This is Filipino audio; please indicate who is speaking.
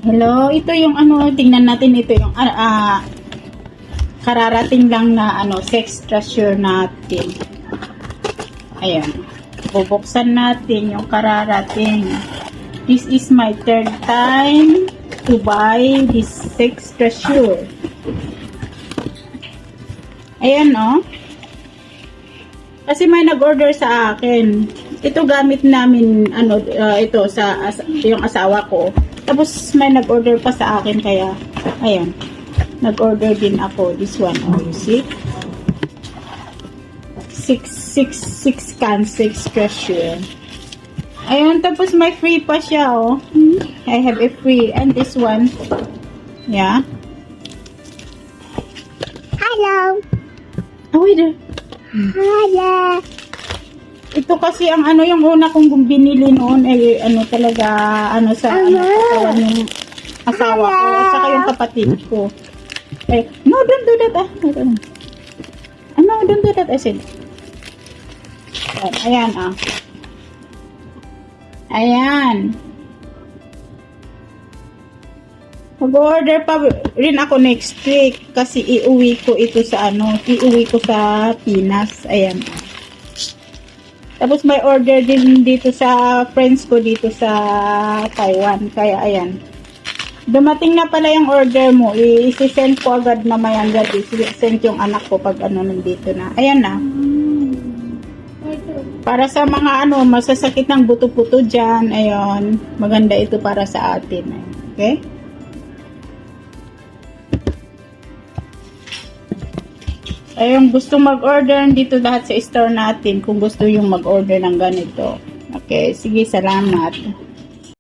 Speaker 1: Hello, ito yung ano, tingnan natin ito yung kararating lang na ano, sex treasure natin. Ayan. Bubuksan natin yung kararating. This is my third time to buy this sex treasure. Ayan, no? Kasi may nag-order sa akin. Ito gamit namin, ano, ito sa yung asawa ko. Tapos may nag-order pa sa akin, kaya, ayan. Nag-order din ako. This one, oh, you see? 6 cans, 6 treasure. Ayun, tapos may free pa siya, oh. I have a free. And this one, yeah.
Speaker 2: Hello.
Speaker 1: Oh, wait there.
Speaker 2: Hello.
Speaker 1: Ito kasi ang ano, yung una kong binili noon ay ano talaga, ano sa ano, katawan ng asawa ko at saka yung kapatid ko. Eh, no, don't do that, ah. No, don't do that, I said. Ayan, ah. Ayan. Mag-order pa rin ako next week kasi iuwi ko ito sa ano, iuwi ko sa Pinas. Ayan. Tapos may order din dito sa friends ko dito sa Taiwan. Kaya ayan. Dumating na pala yung order mo. I-send ko agad mamayang gabi. I-send yung anak ko pag ano nandito na. Ayan na. Para sa mga ano, masasakit ng buto-puto dyan. Ayun. Maganda ito para sa atin. Okay? Ayun, gusto mag-order dito lahat sa store natin kung gusto yung mag-order ng ganito. Okay, sige, salamat.